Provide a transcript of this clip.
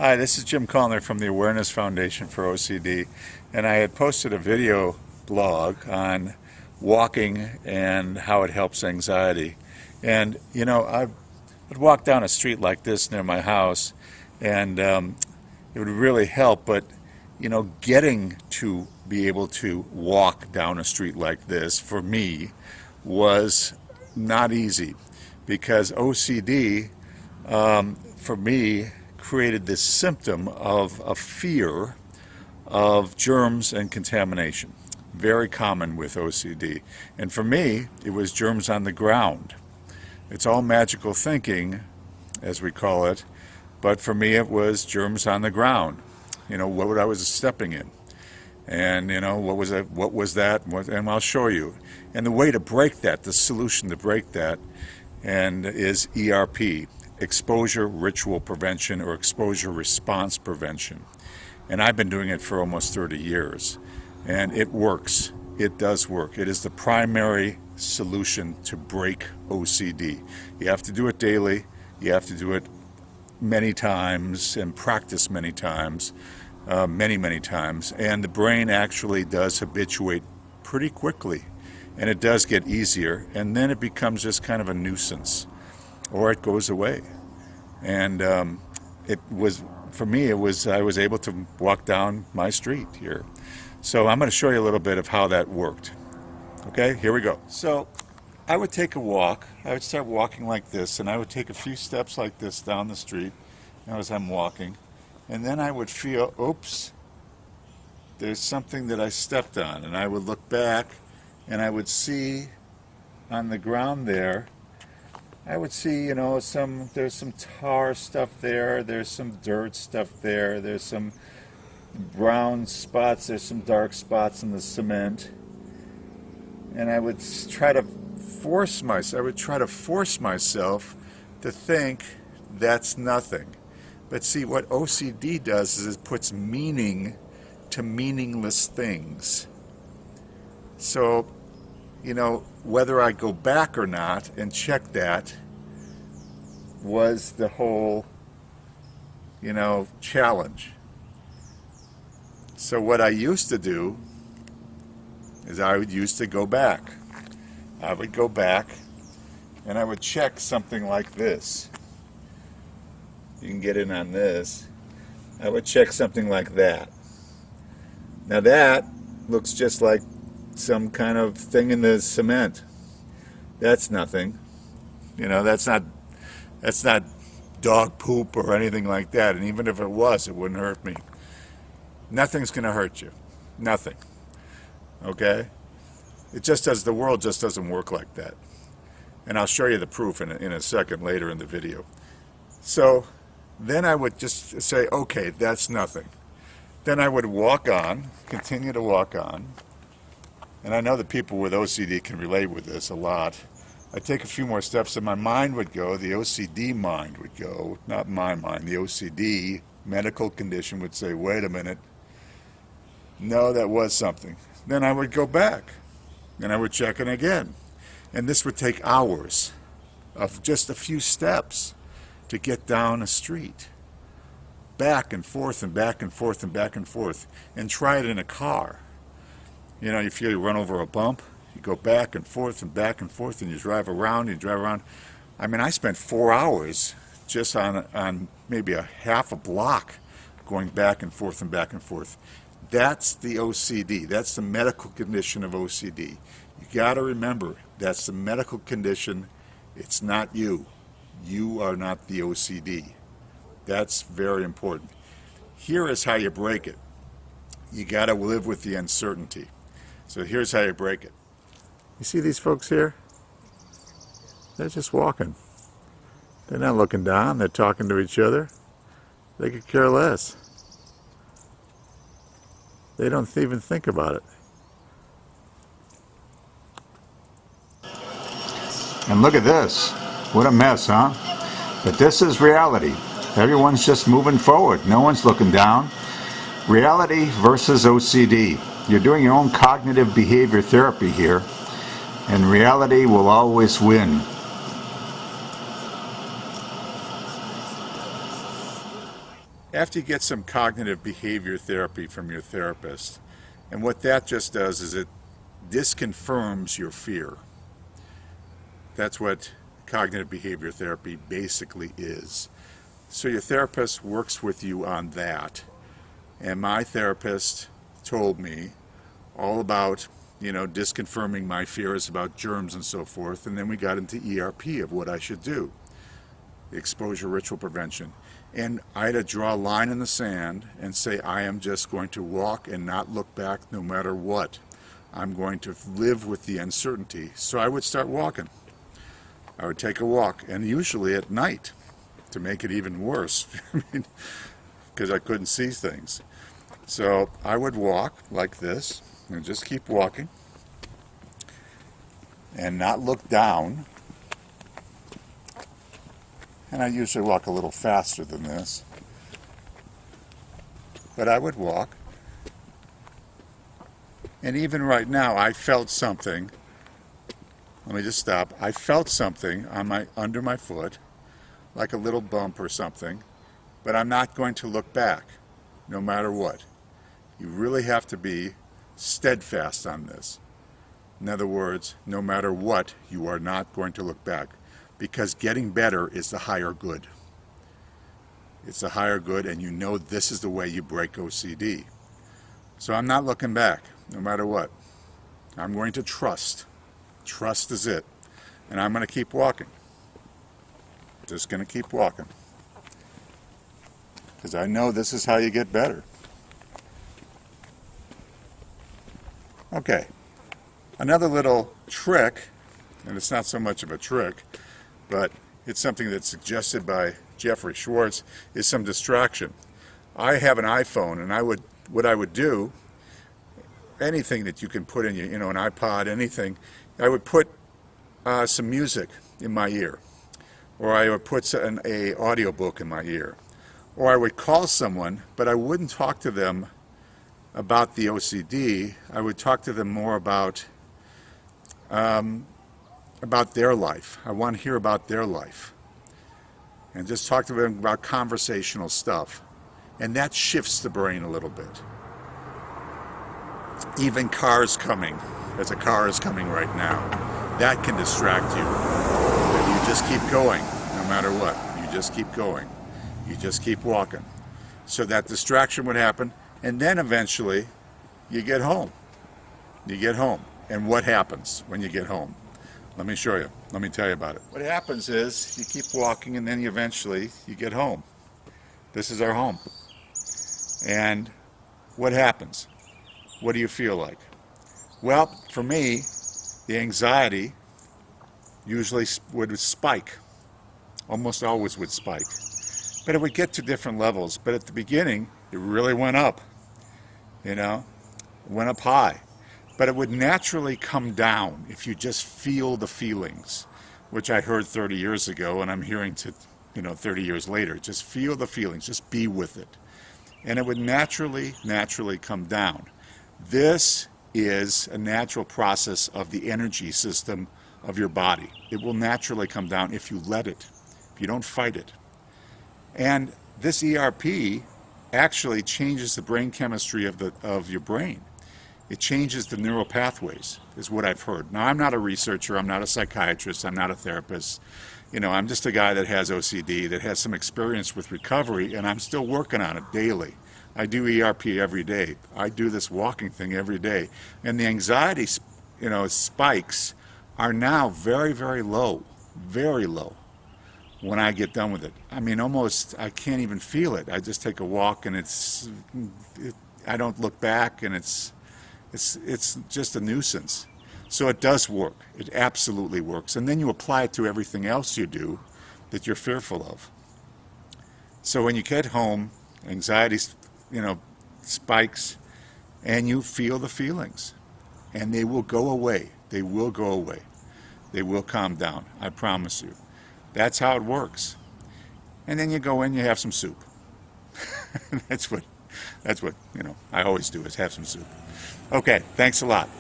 Hi, this is Jim Callner from the Awareness Foundation for OCD, and I had posted a video blog on walking and how it helps anxiety. And you know, I would walk down a street like this near my house, and it would really help, but you know, getting to be able to walk down a street like this for me was not easy because OCD for me created this symptom of a fear of germs and contamination. Very common with OCD. And for me, it was germs on the ground. It's all magical thinking, as we call it, but for me it was germs on the ground. You know, what I was stepping in. And you know, what was that? And I'll show you. And the way to break that, the solution to break that, and is ERP. Exposure Ritual Prevention, or Exposure Response Prevention. And I've been doing it for almost 30 years. And it works. It does work. It is the primary solution to break OCD. You have to do it daily. You have to do it many times and practice many times, many times. And the brain actually does habituate pretty quickly. And it does get easier. And then it becomes just kind of a nuisance. Or it goes away. And it was, for me, I was able to walk down my street here. So I'm going to show you a little bit of how that worked. Okay, here we go. So I would take a walk. I would start walking like this, and I would take a few steps like this down the street as I'm walking. And then I would feel, oops, there's something that I stepped on. And I would look back, and I would see on the ground there, I would see, you know, there's some tar stuff there, there's some dirt stuff there, there's some brown spots, there's some dark spots in the cement. And I would try to force myself to think that's nothing. But see, what OCD does is it puts meaning to meaningless things. So, you know, whether I go back or not and check that was the whole, you know, challenge. So what I used to do is I would used to go back. I would go back and I would check something like this. You can get in on this. I would check something like that. Now that looks just like some kind of thing in the cement. That's nothing. You know, that's not dog poop or anything like that. And even if it was, it wouldn't hurt me. Nothing's going to hurt you. Nothing. Okay? It just does. The world just doesn't work like that. And I'll show you the proof in a second later in the video. So then I would just say, okay, that's nothing. Then I would walk on, continue to walk on. And I know that people with OCD can relate with this a lot. I'd take a few more steps and my mind would go, the OCD mind would go, not my mind, the OCD medical condition would say, wait a minute, no, that was something. Then I would go back and I would check it again. And this would take hours of just a few steps to get down a street. Back and forth and back and forth and back and forth. And try it in a car. You know, you feel you run over a bump, you go back and forth and back and forth, and you drive around. I mean, I spent 4 hours just on maybe a half a block going back and forth and back and forth. That's the OCD. That's the medical condition of OCD. You got to remember, that's the medical condition. It's not you. You are not the OCD. That's very important. Here is how you break it. You got to live with the uncertainty. So here's how you break it. You see these folks here? They're just walking. They're not looking down. They're talking to each other. They could care less. They don't even think about it. And look at this. What a mess, huh? But this is reality. Everyone's just moving forward. No one's looking down. Reality versus OCD. You're doing your own cognitive behavior therapy here, and reality will always win. after you get some cognitive behavior therapy from your therapist. And what that just does is it disconfirms your fear. That's what cognitive behavior therapy basically is. So your therapist works with you on that. And my therapist told me all about, disconfirming my fears about germs and so forth. And then we got into ERP of what I should do, exposure ritual prevention. And I had to draw a line in the sand and say, I am just going to walk and not look back no matter what. I'm going to live with the uncertainty. So I would start walking. I would take a walk, and usually at night, to make it even worse, because I couldn't see things. So I would walk like this, and just keep walking, and not look down. And I usually walk a little faster than this. But I would walk. And even right now, I felt something. Let me just stop. I felt something on under my foot, like a little bump or something, but I'm not going to look back, no matter what. You really have to be steadfast on this. In other words, no matter what, you are not going to look back, because getting better is the higher good. It's the higher good, and you know this is the way you break OCD. So I'm not looking back, no matter what. I'm going to trust. Trust is it. And I'm going to keep walking. Just going to keep walking. Because I know this is how you get better. Okay. Another little trick, and it's not so much of a trick, but it's something that's suggested by Jeffrey Schwartz, is some distraction. I have an iPhone, and what I would do, anything that you can put in your, an iPod, anything, I would put some music in my ear, or I would put an audio book in my ear, or I would call someone, but I wouldn't talk to them about the OCD. I would talk to them more about their life. I want to hear about their life, and just talk to them about conversational stuff, and that shifts the brain a little bit. Even cars coming, as a car is coming right now, that can distract you. But you just keep going, no matter what. You just keep going. You just keep walking. So that distraction would happen, and then eventually you get home. You get home. And what happens when you get home? Let me show you. Let me tell you about it. What happens is you keep walking, and then eventually you get home. This is our home. And what happens? What do you feel like? Well, for me, the anxiety usually would spike. Almost always would spike. But it would get to different levels. But at the beginning, it really went up. It went up high. But it would naturally come down if you just feel the feelings, which I heard 30 years ago, and I'm hearing 30 years later. Just feel the feelings. Just be with it. And it would naturally come down. This is a natural process of the energy system of your body. It will naturally come down if you let it, if you don't fight it. And this ERP actually changes the brain chemistry of your brain. It changes the neural pathways, is what I've heard. Now, I'm not a researcher, I'm not a psychiatrist, I'm not a therapist. I'm just a guy that has OCD, that has some experience with recovery, and I'm still working on it daily. I do ERP every day. I do this walking thing every day. And the anxiety, spikes are now very, very low when I get done with it. I mean, almost, I can't even feel it. I just take a walk, and I don't look back, and it's just a nuisance. So it does work. It absolutely works. And then you apply it to everything else you do that you're fearful of. So when you get home, anxiety spikes, and you feel the feelings, and they will go away. They will go away. They will calm down. I promise you. That's how it works. And then you go in, you have some soup. That's what I always do, is have some soup. Okay, thanks a lot.